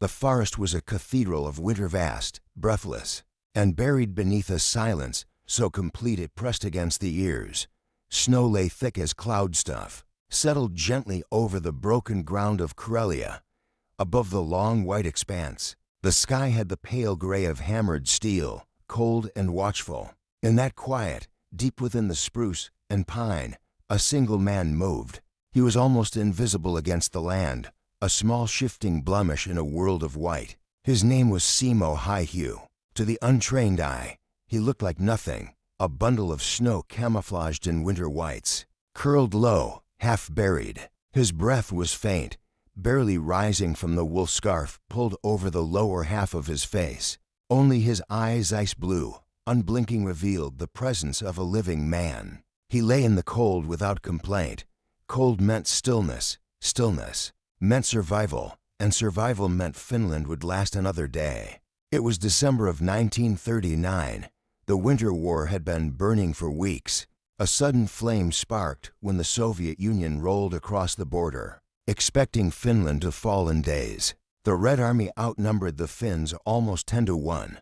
The forest was a cathedral of winter vast, breathless, and buried beneath a silence so complete it pressed against the ears. Snow lay thick as cloud stuff, settled gently over the broken ground of Karelia. Above the long white expanse, the sky had the pale gray of hammered steel, cold and watchful. In that quiet, deep within the spruce and pine, a single man moved. He was almost invisible against the land, a small shifting blemish in a world of white. His name was Simo Häyhä. To the untrained eye, he looked like nothing, a bundle of snow camouflaged in winter whites, curled low, half buried. His breath was faint, barely rising from the wool scarf pulled over the lower half of his face. Only his eyes, ice blue, unblinking, revealed the presence of a living man. He lay in the cold without complaint. Cold meant stillness, stillness meant survival, and survival meant Finland would last another day. It was December of 1939. The Winter War had been burning for weeks. A sudden flame sparked when the Soviet Union rolled across the border, expecting Finland to fall in days. The Red Army outnumbered the Finns almost 10-1.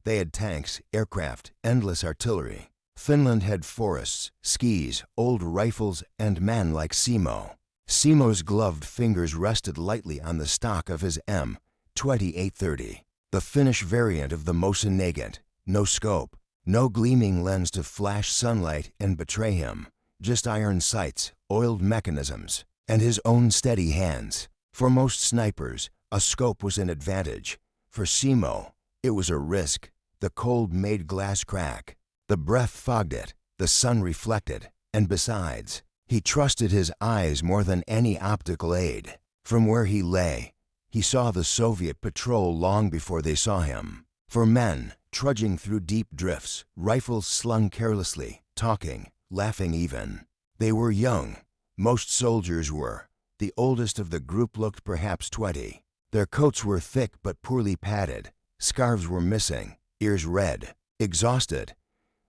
They had tanks, aircraft, endless artillery. Finland had forests, skis, old rifles, and men like Simo. Simo's gloved fingers rested lightly on the stock of his M2830, the Finnish variant of the Mosin Nagant. No scope, no gleaming lens to flash sunlight and betray him, just iron sights, oiled mechanisms, and his own steady hands. For most snipers, a scope was an advantage. For Simo, it was a risk. The cold made glass crack. The breath fogged it. The sun reflected. And besides, he trusted his eyes more than any optical aid. From where he lay, he saw the Soviet patrol long before they saw him. For men, trudging through deep drifts, rifles slung carelessly, talking, laughing even. They were young. Most soldiers were. The oldest of the group looked perhaps 20. Their coats were thick but poorly padded. Scarves were missing, ears red, exhausted.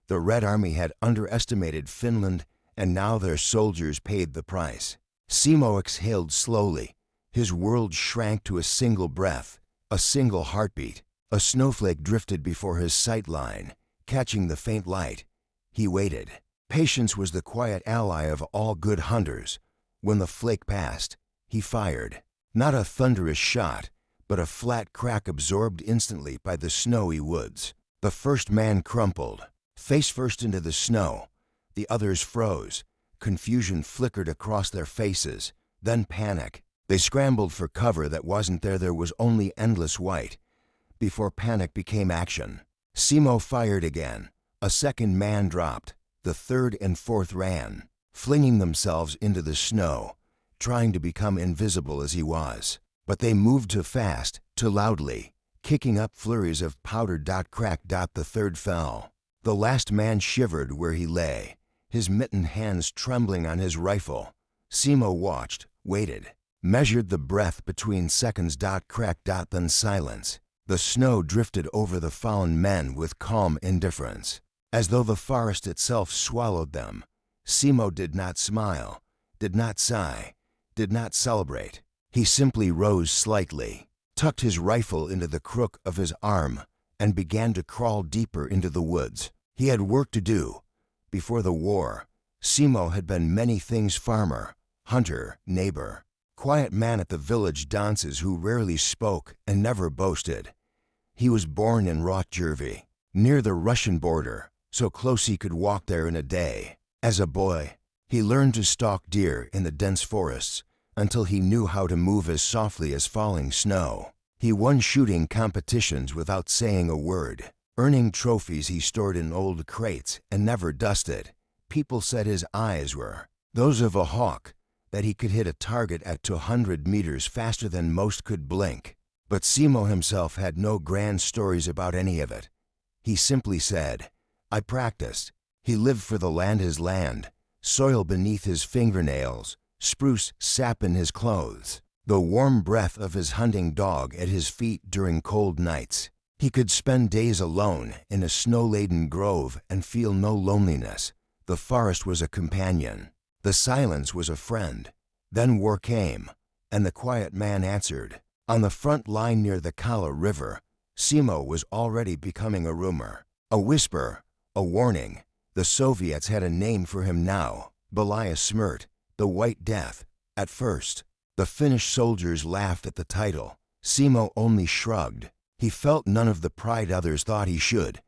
The Red Army had underestimated Finland, and now their soldiers paid the price. Simo exhaled slowly. His world shrank to a single breath, a single heartbeat. A snowflake drifted before his sight line, catching the faint light. He waited. Patience was the quiet ally of all good hunters. When the flake passed, he fired. Not a thunderous shot, but a flat crack absorbed instantly by the snowy woods. The first man crumpled, face first into the snow. The others froze. Confusion flickered across their faces, then panic. They scrambled for cover that wasn't there. There was only endless white. Before panic became action, Simo fired again. A second man dropped. The third and fourth ran, flinging themselves into the snow, trying to become invisible as he was. But they moved too fast, too loudly, kicking up flurries of powder. Crack. The third fell. The last man shivered where he lay, his mittened hands trembling on his rifle. Simo watched, waited, measured the breath between seconds. Crack. Then silence. The snow drifted over the fallen men with calm indifference, as though the forest itself swallowed them. Simo did not smile, did not sigh, did not celebrate. He simply rose slightly, tucked his rifle into the crook of his arm, and began to crawl deeper into the woods. He had work to do. Before the war, Simo had been many things: farmer, hunter, neighbor, quiet man at the village dances who rarely spoke and never boasted. He was born in Rotjärvi, near the Russian border, so close he could walk there in a day. As a boy, he learned to stalk deer in the dense forests until he knew how to move as softly as falling snow. He won shooting competitions without saying a word, earning trophies he stored in old crates and never dusted. People said his eyes were those of a hawk, that he could hit a target at 200 meters faster than most could blink. But Simo himself had no grand stories about any of it. He simply said, "I practiced." He lived for the land, his land, soil beneath his fingernails, spruce sap in his clothes, the warm breath of his hunting dog at his feet during cold nights. He could spend days alone in a snow-laden grove and feel no loneliness. The forest was a companion. The silence was a friend. Then war came, and the quiet man answered, On the front line near the Kala River, Simo was already becoming a rumor. A whisper, a warning. The Soviets had a name for him now, Belaya Smirt, the White Death. At first, the Finnish soldiers laughed at the title. Simo only shrugged. He felt none of the pride others thought he should.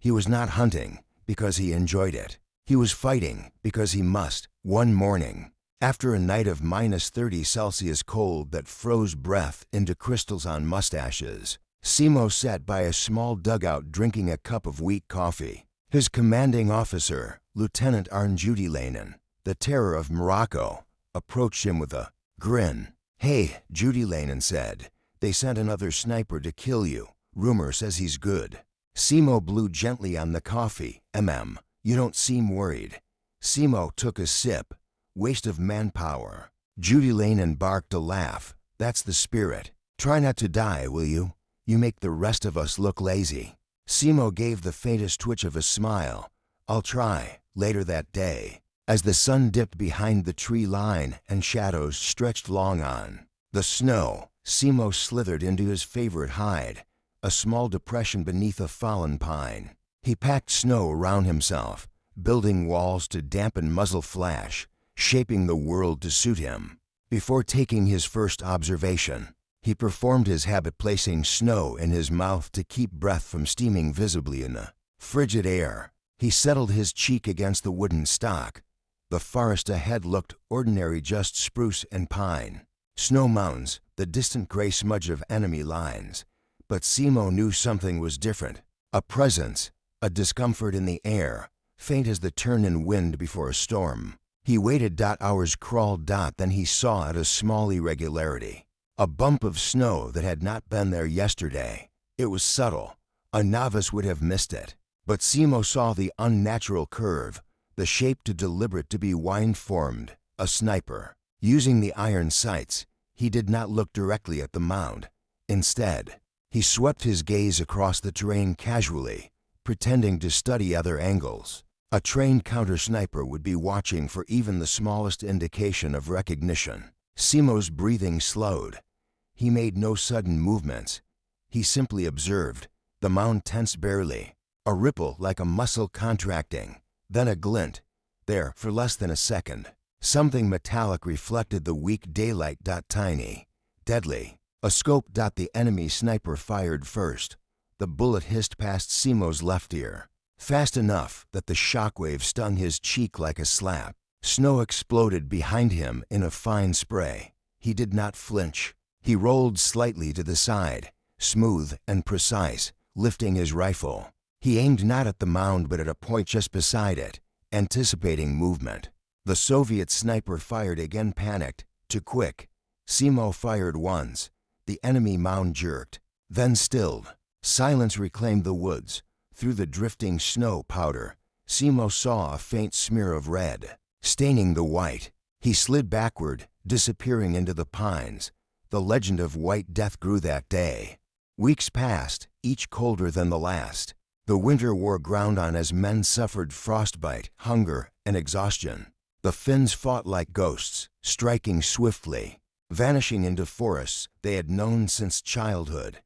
He was not hunting because he enjoyed it. He was fighting because he must. One morning, after a night of -30 cold that froze breath into crystals on mustaches, Simo sat by a small dugout drinking a cup of weak coffee. His commanding officer, Lieutenant Judilainen, the terror of Morocco, approached him with a grin. "Hey," Judilainen said, "they sent another sniper to kill you. Rumor says he's good." Simo blew gently on the coffee. You don't seem worried." Simo took a sip. "Waste of manpower." Judilainen barked a laugh. "That's the spirit. Try not to die, will you? You make the rest of us look lazy." Simo gave the faintest twitch of a smile. "I'll try." Later that day, as the sun dipped behind the tree line and shadows stretched long on the snow, Simo slithered into his favorite hide, a small depression beneath a fallen pine. He packed snow around himself, building walls to dampen muzzle flash, shaping the world to suit him. Before taking his first observation, he performed his habit, placing snow in his mouth to keep breath from steaming visibly in the frigid air. He settled his cheek against the wooden stock. The forest ahead looked ordinary, just spruce and pine. Snow mountains, the distant gray smudge of enemy lines. But Simo knew something was different. A presence, a discomfort in the air, faint as the turn in wind before a storm. He waited. Hours crawled. Then he saw it, a small irregularity. A bump of snow that had not been there yesterday. It was subtle. A novice would have missed it. But Simo saw the unnatural curve, the shape too deliberate to be wind-formed. A sniper. Using the iron sights, he did not look directly at the mound. Instead, he swept his gaze across the terrain casually, pretending to study other angles. A trained counter-sniper would be watching for even the smallest indication of recognition. Simo's breathing slowed. He made no sudden movements. He simply observed. The mound tensed barely. A ripple like a muscle contracting. Then a glint. There, for less than a second. Something metallic reflected the weak daylight. Tiny. Deadly. A scope. The enemy sniper fired first. The bullet hissed past Simo's left ear. Fast enough that the shockwave stung his cheek like a slap. Snow exploded behind him in a fine spray. He did not flinch. He rolled slightly to the side, smooth and precise, lifting his rifle. He aimed not at the mound but at a point just beside it, anticipating movement. The Soviet sniper fired again, panicked, too quick. Simo fired once. The enemy mound jerked, then stilled. Silence reclaimed the woods. Through the drifting snow powder, Simo saw a faint smear of red, staining the white. He slid backward, disappearing into the pines. The legend of White Death grew that day. Weeks passed, each colder than the last. The winter wore ground on as men suffered frostbite, hunger, and exhaustion. The Finns fought like ghosts, striking swiftly, vanishing into forests they had known since childhood.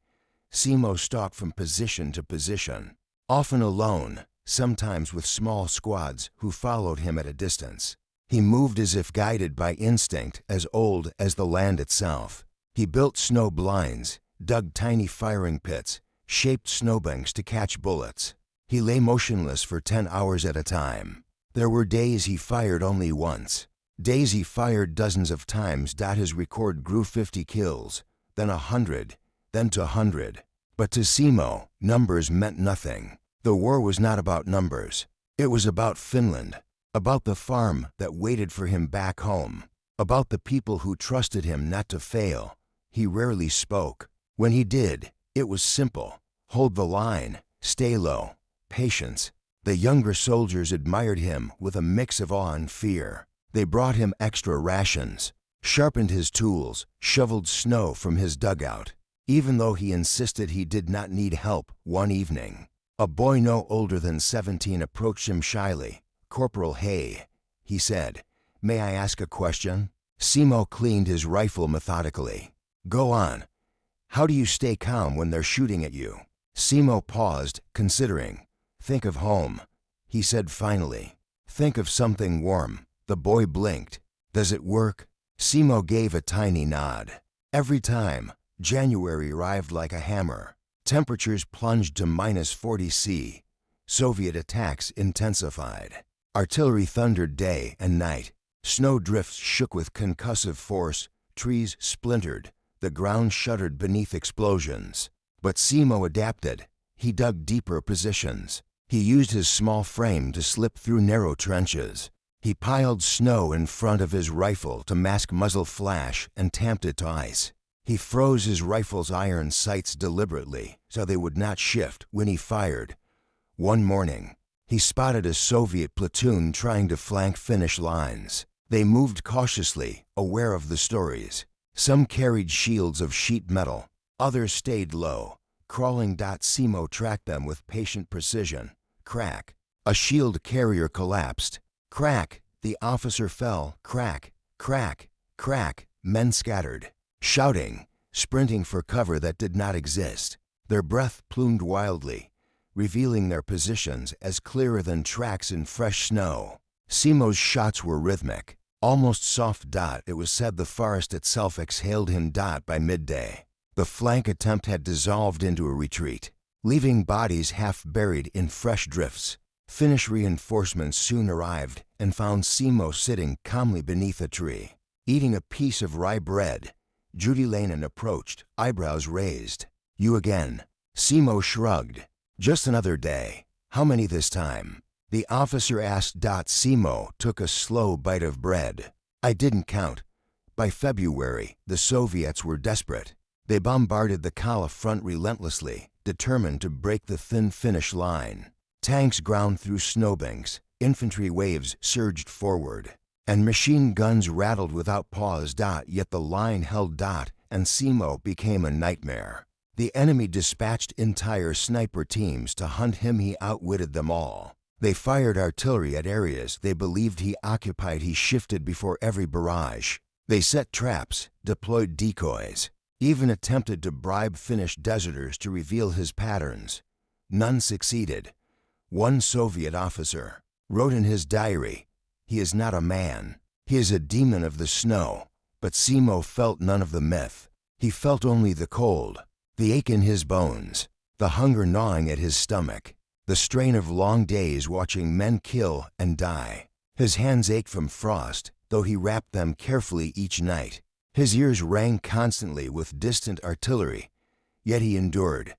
Simo stalked from position to position, often alone, sometimes with small squads who followed him at a distance. He moved as if guided by instinct as old as the land itself. He built snow blinds, dug tiny firing pits, shaped snowbanks to catch bullets. He lay motionless for 10 hours at a time. There were days he fired only once. Days he fired dozens of times. His record grew: 50 kills, then 100, then to 100. But to Simo, numbers meant nothing. The war was not about numbers. It was about Finland, about the farm that waited for him back home, about the people who trusted him not to fail. He rarely spoke. When he did, it was simple. Hold the line, stay low, patience. The younger soldiers admired him with a mix of awe and fear. They brought him extra rations, sharpened his tools, shoveled snow from his dugout. Even though he insisted he did not need help, one evening, a boy no older than 17 approached him shyly. "Corporal Hayha," he said, "may I ask a question?" Simo cleaned his rifle methodically. "Go on." How do you stay calm when they're shooting at you? Simo paused, considering. Think of home, he said finally. Think of something warm. The boy blinked. Does it work? Simo gave a tiny nod. Every time, January arrived like a hammer. Temperatures plunged to -40°C. Soviet attacks intensified. Artillery thundered day and night. Snowdrifts shook with concussive force. Trees splintered. The ground shuddered beneath explosions. But Simo adapted. He dug deeper positions. He used his small frame to slip through narrow trenches. He piled snow in front of his rifle to mask muzzle flash and tamped it to ice. He froze his rifle's iron sights deliberately so they would not shift when he fired. One morning, he spotted a Soviet platoon trying to flank Finnish lines. They moved cautiously, aware of the stories. Some carried shields of sheet metal. Others stayed low. Crawling. Simo tracked them with patient precision. Crack. A shield carrier collapsed. Crack. The officer fell. Crack. Crack. Crack. Men scattered, shouting, sprinting for cover that did not exist. Their breath plumed wildly, revealing their positions as clearer than tracks in fresh snow. Simo's shots were rhythmic, almost soft. It was said the forest itself exhaled him. By midday, the flank attempt had dissolved into a retreat, leaving bodies half buried in fresh drifts. Finnish reinforcements soon arrived and found Simo sitting calmly beneath a tree, eating a piece of rye bread. Judy Lanen approached, eyebrows raised. You again? Simo shrugged. Just another day. How many this time? The officer asked. Simo took a slow bite of bread. I didn't count. By February, the Soviets were desperate. They bombarded the Kala front relentlessly, determined to break the thin Finnish line. Tanks ground through snowbanks, infantry waves surged forward, and machine guns rattled without pause. Yet the line held. And Simo became a nightmare. The enemy dispatched entire sniper teams to hunt him. He outwitted them all. They fired artillery at areas they believed he occupied. He shifted before every barrage. They set traps, deployed decoys, even attempted to bribe Finnish deserters to reveal his patterns. None succeeded. One Soviet officer wrote in his diary, "He is not a man. He is a demon of the snow." But Simo felt none of the myth. He felt only the cold, the ache in his bones, the hunger gnawing at his stomach, the strain of long days watching men kill and die. His hands ached from frost, though he wrapped them carefully each night. His ears rang constantly with distant artillery, yet he endured.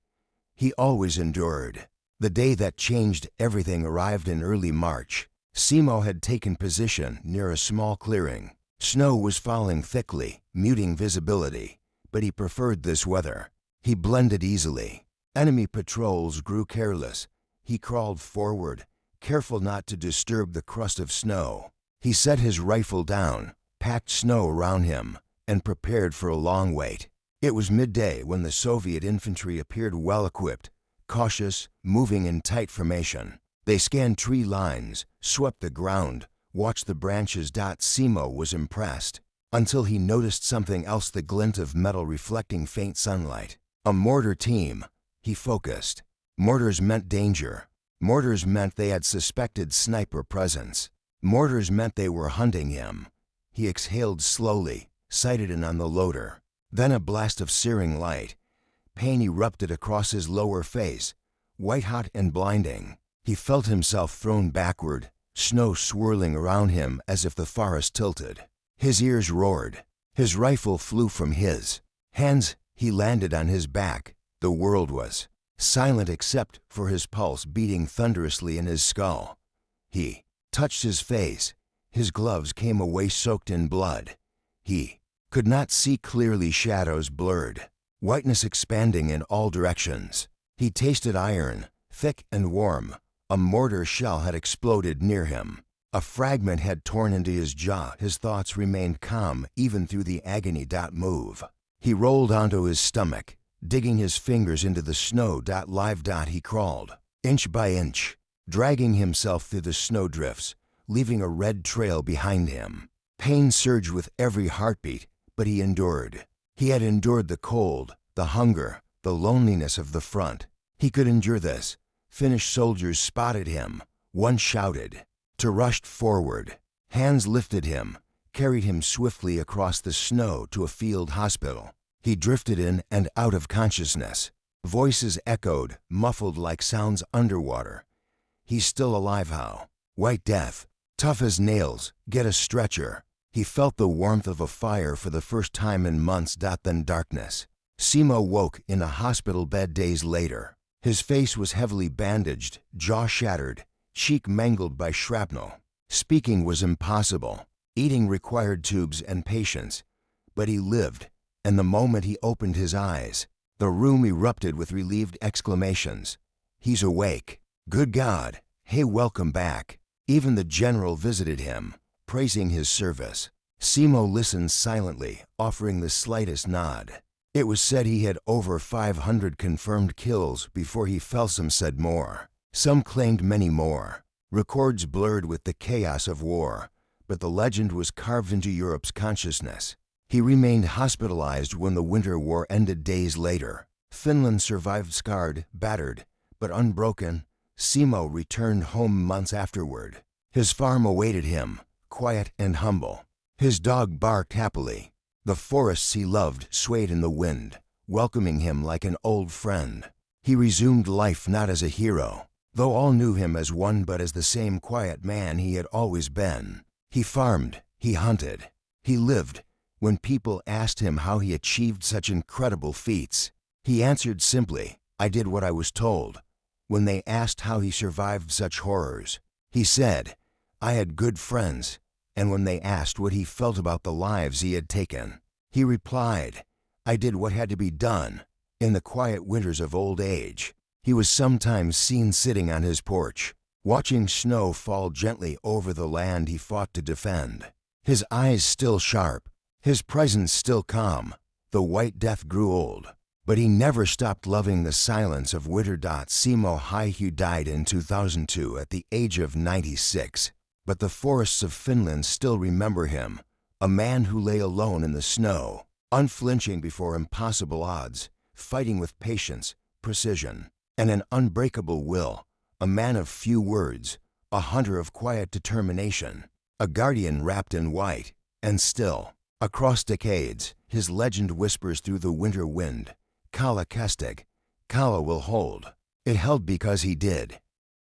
He always endured. The day that changed everything arrived in early March. Simo had taken position near a small clearing. Snow was falling thickly, muting visibility, but he preferred this weather. He blended easily. Enemy patrols grew careless. He crawled forward, careful not to disturb the crust of snow. He set his rifle down, packed snow around him, and prepared for a long wait. It was midday when the Soviet infantry appeared well-equipped, cautious, moving in tight formation. They scanned tree lines, swept the ground, watched the branches. Simo was impressed, until he noticed something else, the glint of metal reflecting faint sunlight. A mortar team. He focused. Mortars meant danger. Mortars meant they had suspected sniper presence. Mortars meant they were hunting him. He exhaled slowly, sighted in on the loader. Then a blast of searing light. Pain erupted across his lower face, white-hot and blinding. He felt himself thrown backward, snow swirling around him as if the forest tilted. His ears roared. His rifle flew from his hands. He landed on his back. The world was silent except for his pulse beating thunderously in his skull. He touched his face. His gloves came away soaked in blood. He could not see clearly, shadows blurred, whiteness expanding in all directions. He tasted iron, thick and warm. A mortar shell had exploded near him. A fragment had torn into his jaw. His thoughts remained calm even through the agony. Move. He rolled onto his stomach, digging his fingers into the snow. Live. He crawled, inch by inch, dragging himself through the snowdrifts, leaving a red trail behind him. Pain surged with every heartbeat, but he endured. He had endured the cold, the hunger, the loneliness of the front. He could endure this. Finnish soldiers spotted him. One shouted. Two rushed forward. Hands lifted him, carried him swiftly across the snow to a field hospital. He drifted in and out of consciousness. Voices echoed, muffled like sounds underwater. He's still alive, how? White death. Tough as nails. Get a stretcher. He felt the warmth of a fire for the first time in months. Then darkness. Simo woke in a hospital bed days later. His face was heavily bandaged, jaw shattered, cheek mangled by shrapnel. Speaking was impossible. Eating required tubes and patience. But he lived, and the moment he opened his eyes, the room erupted with relieved exclamations. He's awake. Good God. Hey, welcome back. Even the general visited him, praising his service. Simo listened silently, offering the slightest nod. It was said he had over 500 confirmed kills before he fell. Some said more. Some claimed many more. Records blurred with the chaos of war, but the legend was carved into Europe's consciousness. He remained hospitalized when the Winter War ended days later. Finland survived scarred, battered, but unbroken. Simo returned home months afterward. His farm awaited him, quiet and humble. His dog barked happily. The forests he loved swayed in the wind, welcoming him like an old friend. He resumed life not as a hero, though all knew him as one, but as the same quiet man he had always been. He farmed, he hunted, he lived. When people asked him how he achieved such incredible feats, he answered simply, "I did what I was told." When they asked how he survived such horrors, he said, "I had good friends." And when they asked what he felt about the lives he had taken, he replied, "I did what had to be done." In the quiet winters of old age, he was sometimes seen sitting on his porch, watching snow fall gently over the land he fought to defend. His eyes still sharp, his presence still calm. The White Death grew old, but he never stopped loving the silence of winter. Simo Häyhä died in 2002 at the age of 96. But the forests of Finland still remember him, a man who lay alone in the snow, unflinching before impossible odds, fighting with patience, precision, and an unbreakable will, a man of few words, a hunter of quiet determination, a guardian wrapped in white, and still, across decades, his legend whispers through the winter wind, Kala Kestig, Kala will hold. It held because he did.